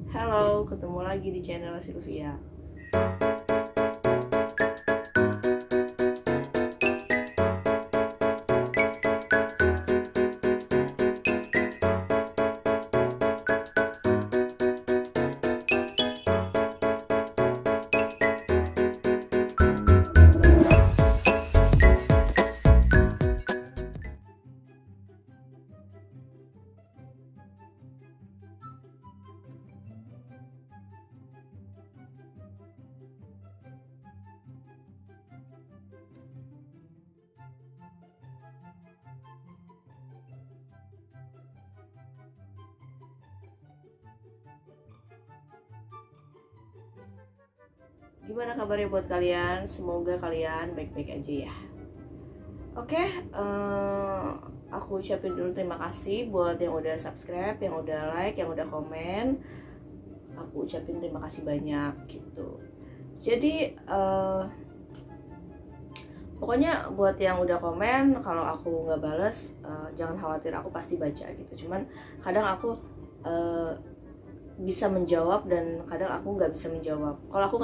Halo, ketemu lagi di channel Sylvia. Gimana kabarnya buat kalian? Semoga kalian baik-baik aja ya. Oke, aku ucapin dulu terima kasih buat yang udah subscribe, yang udah like, yang udah komen. Aku ucapin terima kasih banyak gitu. Jadi pokoknya buat yang udah komen, kalau aku nggak bales, jangan khawatir, aku pasti baca gitu. Cuman kadang aku bisa menjawab dan kadang aku nggak bisa menjawab. Kalau aku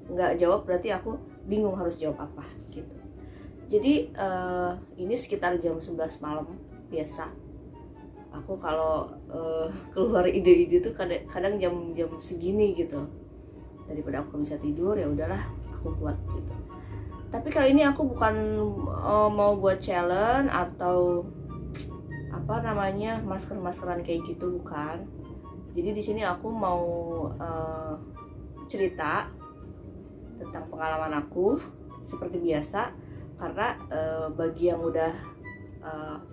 nggak jawab berarti aku bingung harus jawab apa gitu. Jadi ini sekitar jam 11 malam biasa. Aku kalau keluar ide-ide tuh kadang jam segini gitu. Daripada aku bisa tidur, ya udahlah aku buat gitu. Tapi kali ini aku bukan mau buat challenge atau apa namanya masker-maskeran kayak gitu, bukan. Jadi di sini aku mau cerita tentang pengalaman aku seperti biasa, karena bagi yang udah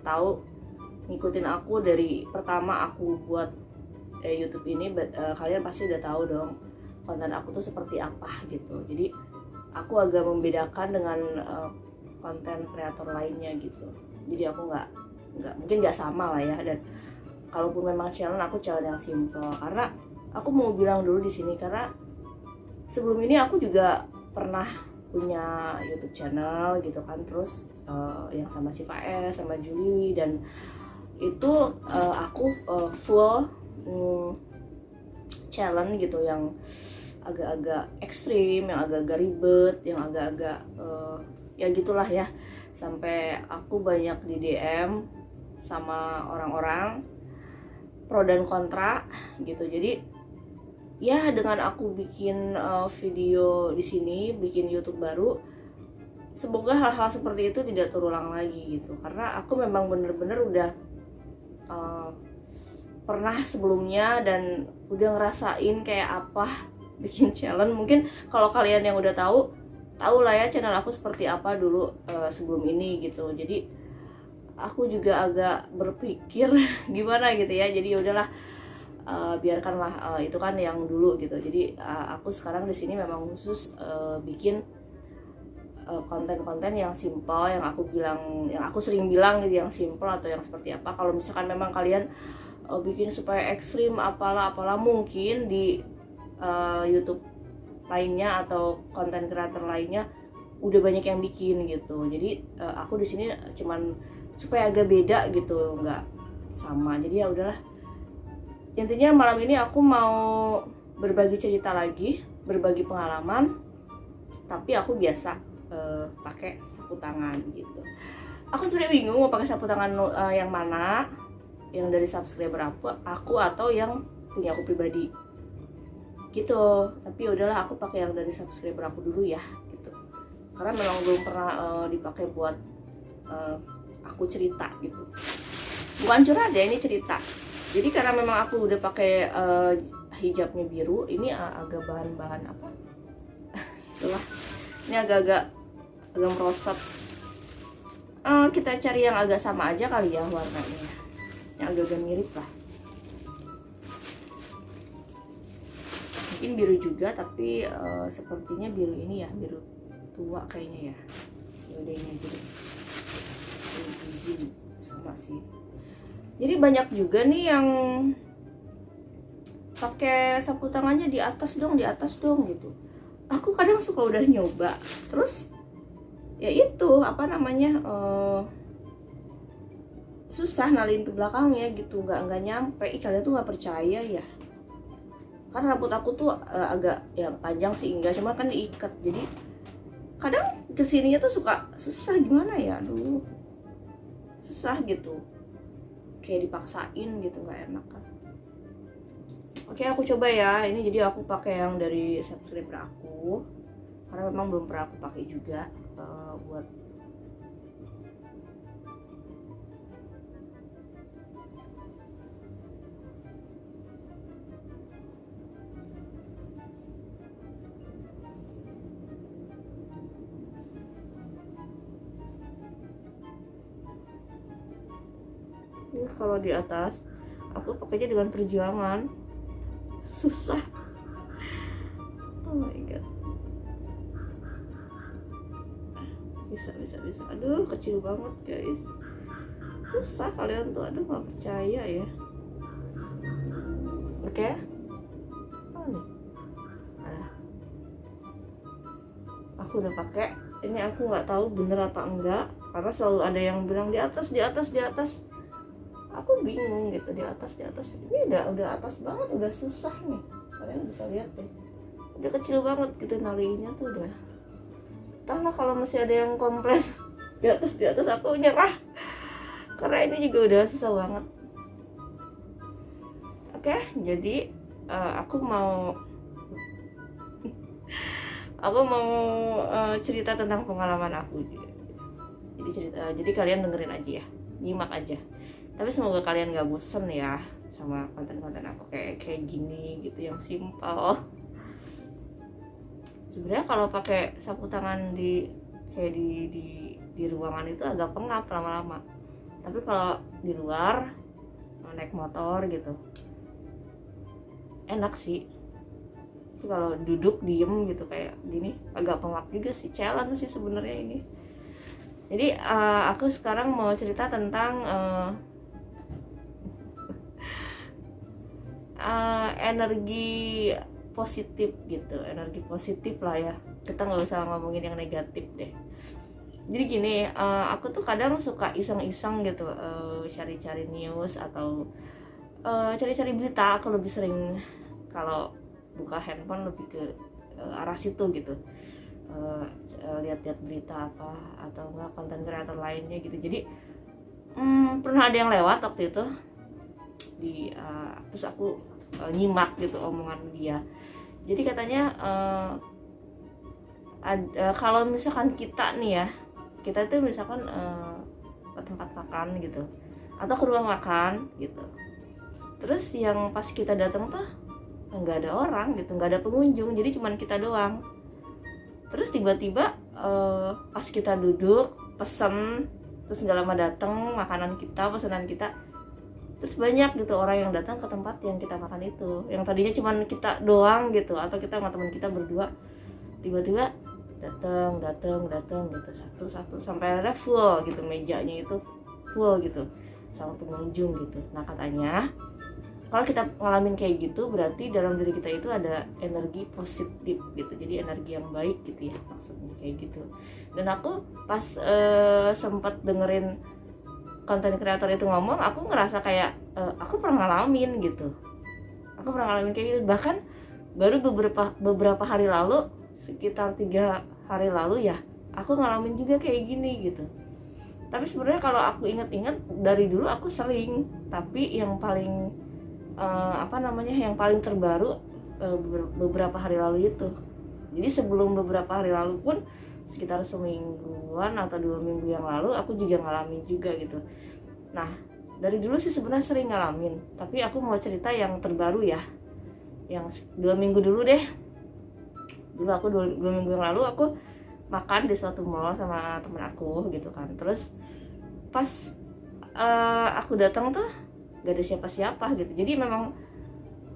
tahu ngikutin aku dari pertama aku buat YouTube ini, kalian pasti udah tahu dong konten aku tuh seperti apa gitu. Jadi aku agak membedakan dengan konten kreator lainnya gitu. Jadi aku mungkin nggak sama lah ya, dan kalaupun memang challenge, aku challenge yang simple. Karena aku mau bilang dulu di sini, karena sebelum ini aku juga pernah punya YouTube channel gitu kan, terus yang sama si Faes, sama Juli, dan itu aku full challenge gitu, yang agak-agak ekstrim, yang agak-agak ribet, yang agak-agak ya gitulah ya. Sampai aku banyak di DM sama orang-orang pro dan kontra gitu. Jadi ya dengan aku bikin video di sini, bikin YouTube baru, semoga hal-hal seperti itu tidak terulang lagi gitu. Karena aku memang bener-bener udah pernah sebelumnya dan udah ngerasain kayak apa bikin challenge. Mungkin kalau kalian yang udah tahu lah ya channel aku seperti apa dulu sebelum ini gitu. Jadi aku juga agak berpikir gimana gitu ya. Jadi udahlah, biarkanlah itu kan yang dulu gitu. Jadi aku sekarang di sini memang khusus bikin konten-konten yang simple, yang aku sering bilang gitu, yang simple atau yang seperti apa. Kalau misalkan memang kalian bikin supaya ekstrim apalah mungkin di YouTube lainnya atau konten kreator lainnya udah banyak yang bikin gitu. Jadi aku di sini cuman supaya agak beda gitu, nggak sama. Jadi ya udahlah, intinya malam ini aku mau berbagi cerita lagi, berbagi pengalaman, tapi aku biasa pakai sapu tangan gitu. Aku sebenarnya bingung mau pakai sapu tangan yang mana, yang dari subscriber aku atau yang punya aku pribadi gitu. Tapi udahlah, aku pakai yang dari subscriber aku dulu ya gitu, karena memang belum pernah dipakai buat aku cerita gitu. Bukan curhat ya, ini cerita. Jadi karena memang aku udah pakai hijabnya biru, ini agak bahan-bahan apa itulah, ini agak merosot. Kita cari yang agak sama aja kali ya warnanya, yang agak mirip lah. Mungkin biru juga, tapi sepertinya biru ini ya, biru tua kayaknya ya. Yaudah ini aja deh, sama sih. Jadi banyak juga nih yang pakai sapu tangannya di atas dong gitu. Aku kadang suka udah nyoba, terus ya itu apa namanya susah nalin ke belakangnya gitu, nggak nyampe. Kalian tuh nggak percaya ya, kan rambut aku tuh agak yang panjang sih enggak, cuma kan diikat, jadi kadang kesininya tuh suka susah gimana ya, aduh susah gitu, kayak dipaksain gitu, nggak enak kan. Oke, aku coba ya ini. Jadi aku pakai yang dari subscriber aku karena memang belum pernah aku pakai juga buat kalau di atas aku pakainya dengan perjuangan, susah. Oh my god, bisa. Aduh kecil banget guys, susah kalian tuh, aduh nggak percaya ya. Oke. Oh, nih. Nah, aku udah pakai ini. Aku nggak tahu bener apa enggak karena selalu ada yang bilang di atas. Aku bingung gitu, di atas. Ini udah atas banget, udah susah nih. Kalian bisa lihat deh, udah kecil banget gitu nalinya tuh udah. Entahlah, kalau masih ada yang komplain di atas aku nyerah karena ini juga udah susah banget. Oke, jadi aku mau cerita tentang pengalaman aku. Jadi kalian dengerin aja ya, nyimak aja. Tapi semoga kalian gak bosen ya sama konten-konten aku kayak gini gitu, yang simpel. Sebenarnya kalau pakai sapu tangan di ruangan itu agak pengap lama-lama. Tapi kalau di luar naik motor gitu enak sih. Tapi kalau duduk diem gitu kayak gini agak pengap juga sih, challenge sih sebenarnya ini. Jadi aku sekarang mau cerita tentang energi positif gitu, energi positif lah ya. Kita nggak usah ngomongin yang negatif deh. Jadi gini, aku tuh kadang suka iseng-iseng gitu, cari-cari news atau cari-cari berita. Aku lebih sering kalau buka handphone lebih ke arah situ gitu, lihat-lihat berita apa atau enggak konten kreator lainnya gitu. Jadi pernah ada yang lewat waktu itu terus aku nyimak gitu omongan dia. Jadi katanya kalau misalkan kita nih ya, kita tuh misalkan ke tempat makan gitu atau ke ruang makan gitu, terus yang pas kita datang tuh nggak ada orang gitu, nggak ada pengunjung, jadi cuman kita doang. Terus tiba-tiba pas kita duduk pesen, terus nggak lama datang makanan kita, pesanan kita, terus banyak gitu orang yang datang ke tempat yang kita makan itu, yang tadinya cuman kita doang gitu, atau kita sama teman kita berdua, tiba-tiba datang gitu satu sampai akhirnya full gitu, mejanya itu full gitu sama pengunjung gitu. Nah katanya kalau kita ngalamin kayak gitu berarti dalam diri kita itu ada energi positif gitu, jadi energi yang baik gitu ya maksudnya kayak gitu. Dan aku pas sempat dengerin konten kreator itu ngomong, aku ngerasa kayak aku pernah ngalamin gitu, aku pernah ngalamin kayak gitu. Bahkan baru beberapa hari lalu, sekitar 3 hari lalu ya, aku ngalamin juga kayak gini gitu. Tapi sebenarnya kalau aku ingat-ingat dari dulu aku sering, tapi yang paling yang paling terbaru beberapa hari lalu itu. Jadi sebelum beberapa hari lalu pun sekitar semingguan atau 2 minggu yang lalu aku juga ngalamin juga gitu. Nah dari dulu sih sebenarnya sering ngalamin, tapi aku mau cerita yang terbaru ya, yang 2 minggu dulu deh. Dulu aku 2 minggu yang lalu aku makan di suatu mall sama temen aku gitu kan. Terus pas aku datang tuh gak ada siapa-siapa gitu. Jadi memang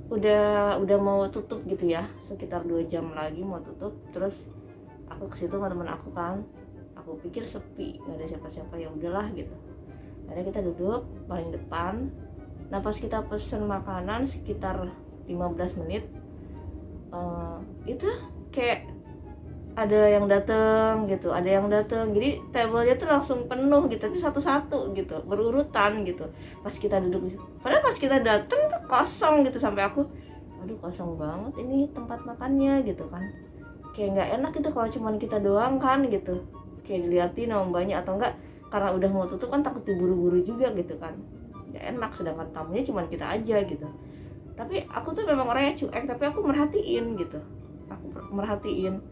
udah mau tutup gitu ya, sekitar 2 jam lagi mau tutup. Terus aku ke situ sama temen aku kan, aku pikir sepi, gak ada siapa-siapa, ya udahlah gitu. Akhirnya kita duduk paling depan. Nah pas kita pesen makanan sekitar 15 menit itu kayak ada yang datang gitu, jadi tablenya tuh langsung penuh gitu, tapi satu-satu gitu, berurutan gitu. Pas kita duduk, padahal pas kita datang tuh kosong gitu, sampai aku aduh kosong banget ini tempat makannya gitu kan, kayak nggak enak gitu kalau cuman kita doang kan gitu, kayak diliatin sama mbaknya, atau enggak karena udah mau tutup kan takut diburu-buru juga gitu kan, nggak enak, sedangkan tamunya cuman kita aja gitu. Tapi aku tuh memang orangnya cuek, tapi aku merhatiin gitu, aku merhatiin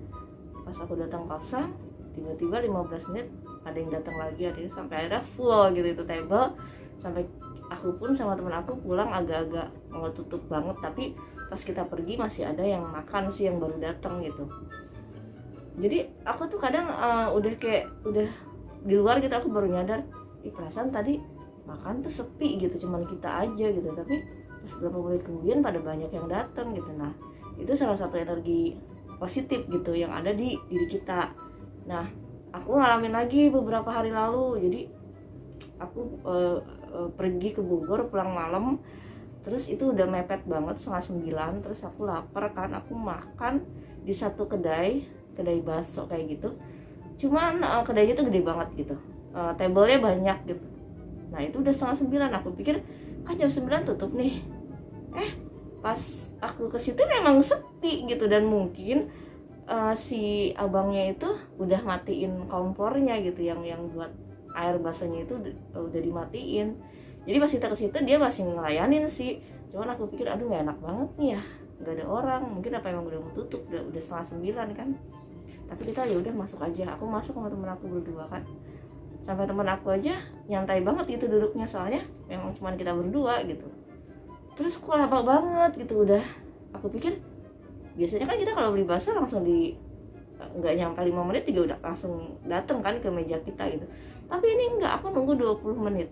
pas aku datang kosong, tiba-tiba 15 menit ada yang datang lagi, ada yang sampai akhirnya full gitu itu table, sampai aku pun sama teman aku pulang agak-agak mau tutup banget, tapi pas kita pergi masih ada yang makan sih yang baru datang gitu. Jadi aku tuh kadang udah di luar gitu aku baru nyadar, perasaan tadi makan tuh sepi gitu, cuman kita aja gitu, tapi pas beberapa menit kemudian pada banyak yang datang gitu. Nah itu salah satu energi positif gitu yang ada di diri kita. Nah aku ngalamin lagi beberapa hari lalu, jadi aku pergi ke Bogor pulang malam, terus itu udah mepet banget 8:30, terus aku lapar kan, aku makan di satu kedai bakso kayak gitu, cuman kedainya tuh gede banget gitu, tablenya banyak gitu. Nah itu udah 8:30, aku pikir kan jam 9 tutup nih, pas aku ke situ memang sepi gitu, dan mungkin si abangnya itu udah matiin kompornya gitu, yang buat air basahnya itu udah dimatiin. Jadi pas kita ke situ dia masih ngelayanin sih, cuman aku pikir aduh nggak enak banget nih ya, nggak ada orang, mungkin apa emang udah mau tutup, udah 8:30 kan. Tapi kita ya udah masuk aja, aku masuk sama temen aku berdua kan, sampai temen aku aja nyantai banget gitu duduknya, soalnya memang cuman kita berdua gitu. Terus kok lama banget gitu, udah aku pikir biasanya kan kita kalau beli bakso langsung nggak nyampe 5 menit juga udah langsung dateng kan ke meja kita gitu. Tapi ini enggak, aku nunggu 20 menit.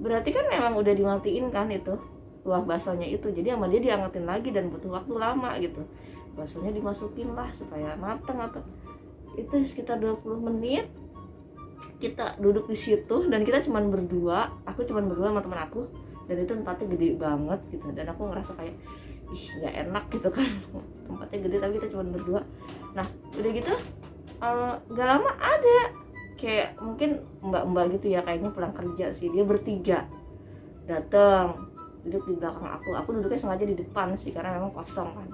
Berarti kan memang udah dimatiin kan itu kuah baksonya itu. Jadi sama dia diangetin lagi dan butuh waktu lama gitu. Baksonya dimasukin lah supaya mateng, atau itu sekitar 20 menit kita duduk di situ, dan kita cuman berdua, aku cuman berdua sama teman aku, dan itu tempatnya gede banget gitu, dan aku ngerasa kayak ih nggak enak gitu kan, tempatnya gede tapi kita cuma berdua. Nah udah gitu gak lama ada kayak mungkin mbak-mbak gitu ya, kayaknya pulang kerja sih, dia bertiga datang duduk di belakang aku duduknya sengaja di depan sih karena memang kosong kan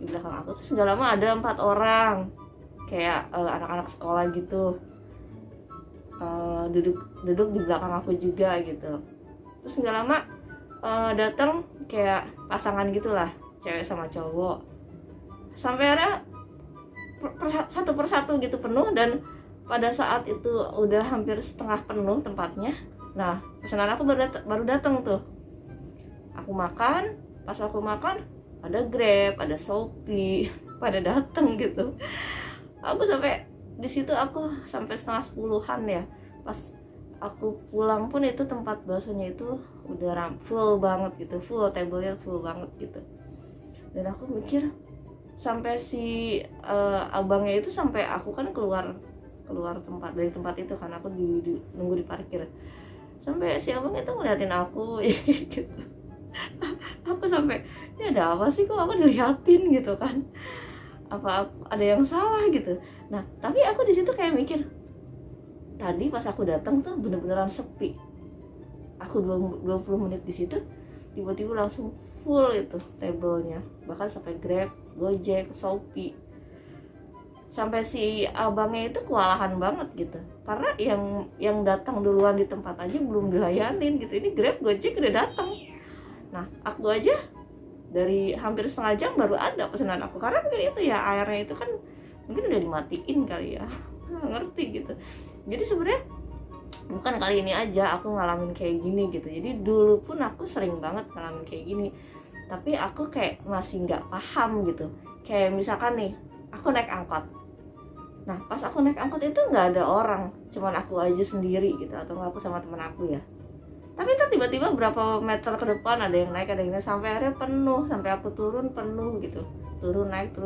di belakang aku. Terus gak lama ada 4 orang kayak anak-anak sekolah gitu, duduk di belakang aku juga gitu. Terus nggak lama datang kayak pasangan gitulah, cewek sama cowok, sampai akhirnya satu persatu gitu penuh. Dan pada saat itu udah hampir setengah penuh tempatnya. Nah pesanan aku baru datang tuh, aku makan. Pas aku makan ada Grab, ada Shopee pada datang gitu. Aku sampai di situ aku sampai setengah 10-an ya. Pas aku pulang pun itu tempat baksonya itu udah full banget gitu, full tablenya full banget gitu. Dan aku mikir sampai si abangnya itu, sampai aku kan keluar dari tempat itu kan, aku nunggu di parkir, sampai si abang itu ngeliatin aku gitu. Aku sampai ini ada apa sih, kok aku diliatin gitu kan, apa ada yang salah gitu. Nah tapi aku di situ kayak mikir, tadi pas aku datang tuh bener-beneran sepi, aku 20 menit di situ tiba-tiba langsung full itu tablenya, bahkan sampai Grab, Gojek, Shopee. Sampai si abangnya itu kewalahan banget gitu, karena yang datang duluan di tempat aja belum dilayanin gitu, ini Grab, Gojek udah datang. Nah aku aja dari hampir setengah jam baru ada pesanan aku, karena mungkin itu ya airnya itu kan mungkin udah dimatiin kali ya, ngerti gitu. Jadi sebenarnya bukan kali ini aja aku ngalamin kayak gini gitu, jadi dulu pun aku sering banget ngalamin kayak gini, tapi aku kayak masih nggak paham gitu. Kayak misalkan nih aku naik angkot, nah pas aku naik angkot itu nggak ada orang, cuman aku aja sendiri gitu, atau nggak aku sama teman aku ya. Tapi itu tiba-tiba berapa meter ke depan ada yang naik, sampai akhirnya penuh, sampai aku turun penuh gitu, turun naik.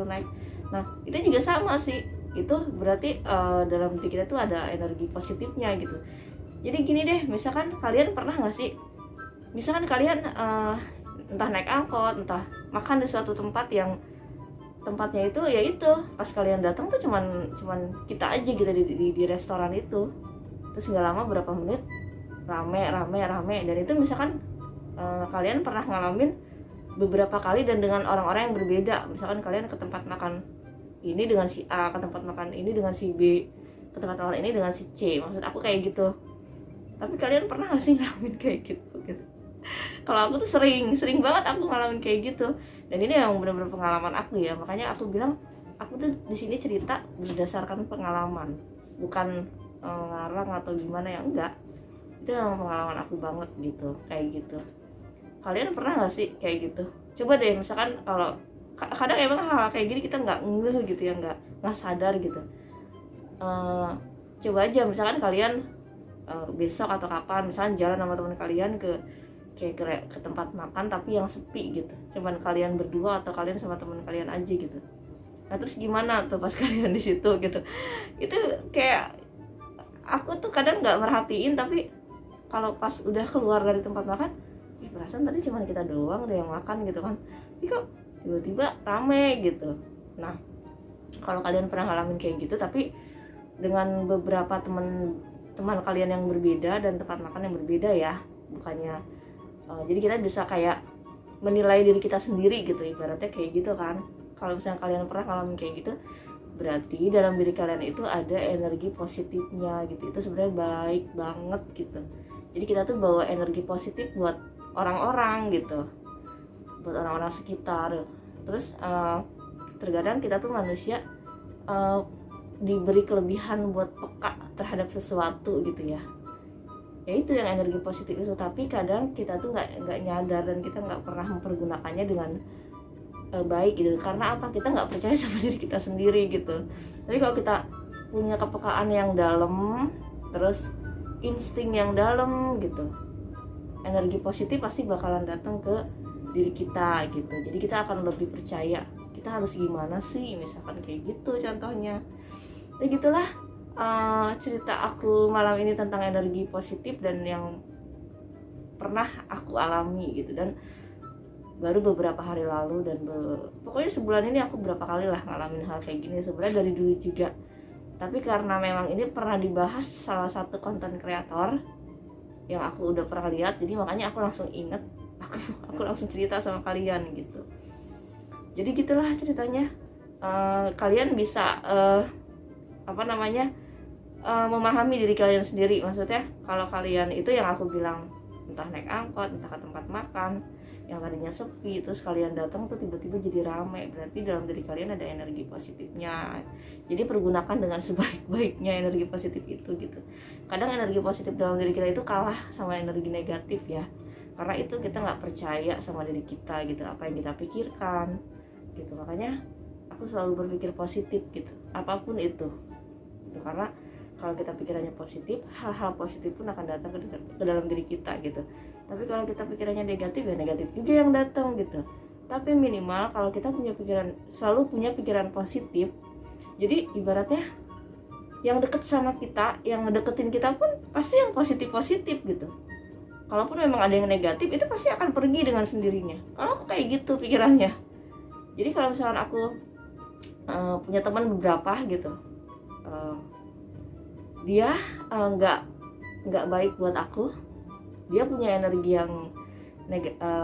Nah itu juga sama sih, itu berarti dalam diri kita tuh ada energi positifnya gitu. Jadi gini deh, misalkan kalian pernah nggak sih, misalkan kalian entah naik angkot, entah makan di suatu tempat yang tempatnya itu ya itu pas kalian datang tuh cuman kita aja gitu di restoran itu. Terus nggak lama berapa menit rame, dan itu misalkan kalian pernah ngalamin beberapa kali dan dengan orang-orang yang berbeda. Misalkan kalian ke tempat makan ini dengan si A, ke tempat makan ini dengan si B, ke tempat makan ini dengan si C. Maksud aku kayak gitu. Tapi kalian pernah gak sih ngalamin kayak gitu? Kalau aku tuh sering banget aku ngalamin kayak gitu. Dan ini yang benar-benar pengalaman aku ya. Makanya aku bilang aku tuh di sini cerita berdasarkan pengalaman, bukan ngarang atau gimana ya, enggak. Itu memang pengalaman aku banget gitu, kayak gitu. Kalian pernah gak sih kayak gitu? Coba deh, misalkan kalau kadang emang hal kayak gini kita nggak ngeh gitu ya, nggak sadar gitu. Coba aja misalkan kalian besok atau kapan misalkan jalan sama teman kalian ke tempat makan tapi yang sepi gitu, cuman kalian berdua atau kalian sama teman kalian aja gitu. Nah terus gimana tuh pas kalian di situ gitu? Itu kayak aku tuh kadang nggak merhatiin, tapi kalau pas udah keluar dari tempat makan, perasaan tadi cuma kita doang deh yang makan gitu kan, tapi kok tiba-tiba rame gitu. Nah kalau kalian pernah ngalamin kayak gitu tapi dengan beberapa teman kalian yang berbeda dan tempat makan yang berbeda ya, bukannya jadi kita bisa kayak menilai diri kita sendiri gitu, ibaratnya kayak gitu kan. Kalau misalnya kalian pernah ngalamin kayak gitu, berarti dalam diri kalian itu ada energi positifnya gitu. Itu sebenarnya baik banget gitu. Jadi kita tuh bawa energi positif buat orang-orang gitu, buat orang-orang sekitar. Terus terkadang kita tuh manusia diberi kelebihan buat peka terhadap sesuatu gitu ya. Ya itu yang energi positif itu. Tapi kadang kita tuh nggak nyadar dan kita nggak pernah mempergunakannya dengan baik gitu. Karena apa? Kita nggak percaya sama diri kita sendiri gitu. Tapi kalau kita punya kepekaan yang dalam, terus insting yang dalam gitu, energi positif pasti bakalan datang ke diri kita gitu. Jadi kita akan lebih percaya kita harus gimana sih, misalkan kayak gitu contohnya. Ya gitulah cerita aku malam ini tentang energi positif dan yang pernah aku alami gitu. Dan baru beberapa hari lalu dan pokoknya sebulan ini aku berapa kali lah ngalamin hal kayak gini, sebenarnya dari dulu juga. Tapi karena memang ini pernah dibahas salah satu konten kreator yang aku udah pernah lihat, jadi makanya aku langsung inget, aku langsung cerita sama kalian gitu. Jadi gitulah ceritanya. Kalian bisa memahami diri kalian sendiri. Maksudnya kalau kalian itu yang aku bilang, entah naik angkot, entah ke tempat makan yang tadinya sepi, terus kalian datang tuh tiba-tiba jadi ramai, berarti dalam diri kalian ada energi positifnya. Jadi pergunakan dengan sebaik-baiknya energi positif itu gitu. Kadang energi positif dalam diri kita itu kalah sama energi negatif ya, karena itu kita nggak percaya sama diri kita gitu, apa yang kita pikirkan gitu. Makanya aku selalu berpikir positif gitu, apapun itu gitu. Karena kalau kita pikirannya positif, hal-hal positif pun akan datang ke dalam diri kita gitu. Tapi kalau kita pikirannya negatif, ya negatif juga yang datang gitu. Tapi minimal kalau kita selalu punya pikiran positif, jadi ibaratnya yang deket sama kita, yang ngedeketin kita pun pasti yang positif-positif gitu. Kalaupun memang ada yang negatif, itu pasti akan pergi dengan sendirinya. Kalau aku kayak gitu pikirannya. Jadi kalau misalkan aku punya teman beberapa gitu, dia nggak baik buat aku, dia punya energi yang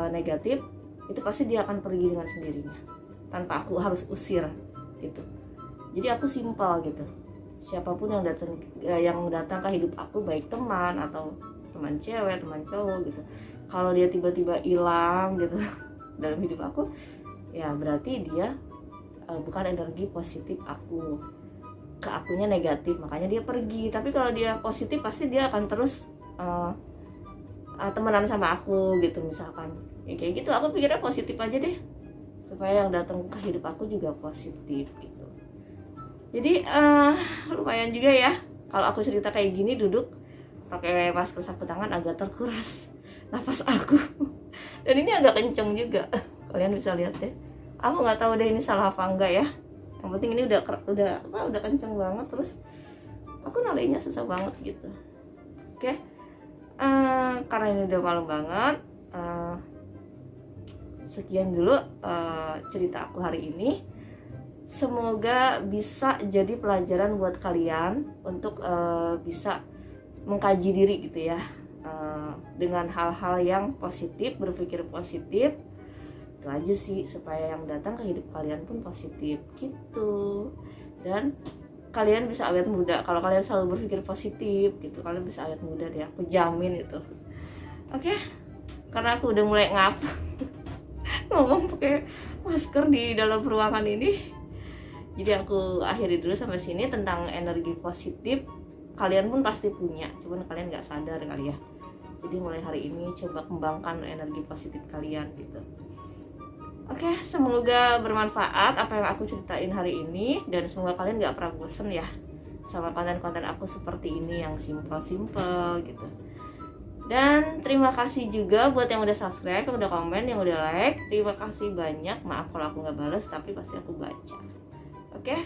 negatif, itu pasti dia akan pergi dengan sendirinya tanpa aku harus usir gitu. Jadi aku simpel gitu, siapapun yang datang ke hidup aku, baik teman atau teman cewek, teman cowok gitu, kalau dia tiba-tiba hilang gitu dalam hidup aku, ya berarti dia bukan energi positif aku, ke akunya negatif, makanya dia pergi. Tapi kalau dia positif pasti dia akan terus temenan sama aku gitu misalkan ya, kayak gitu. Aku pikirnya positif aja deh, supaya yang datang ke hidup aku juga positif gitu. Jadi lumayan juga ya kalau aku cerita kayak gini, duduk pakai masker sapu tangan agak terkuras nafas aku dan ini agak kenceng juga, kalian bisa lihat deh. Aku nggak tahu deh ini salah apa enggak ya, yang penting ini udah kenceng banget, terus aku nalainya susah banget gitu. Oke. Karena ini udah malam banget, sekian dulu cerita aku hari ini. Semoga bisa jadi pelajaran buat kalian untuk bisa mengkaji diri gitu ya, dengan hal-hal yang positif, berpikir positif. itu aja sih, supaya yang datang ke hidup kalian pun positif gitu. Dan kalian bisa awet muda kalau kalian selalu berpikir positif gitu, kalian bisa awet muda deh, aku jamin itu. Oke, karena aku udah mulai ngap ngomong pakai masker di dalam ruangan ini, jadi aku akhiri dulu sampai sini tentang energi positif. Kalian pun pasti punya, cuman kalian nggak sadar kali ya. Jadi mulai hari ini coba kembangkan energi positif kalian gitu. Oke, semoga bermanfaat apa yang aku ceritain hari ini, dan semoga kalian gak pernah bosen ya sama konten-konten aku seperti ini yang simple-simple gitu. Dan terima kasih juga buat yang udah subscribe, yang udah komen, yang udah like. Terima kasih banyak, maaf kalau aku gak bales, tapi pasti aku baca. Oke,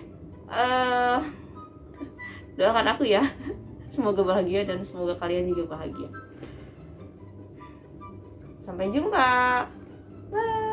doakan aku ya, semoga bahagia dan semoga kalian juga bahagia. Sampai jumpa, bye.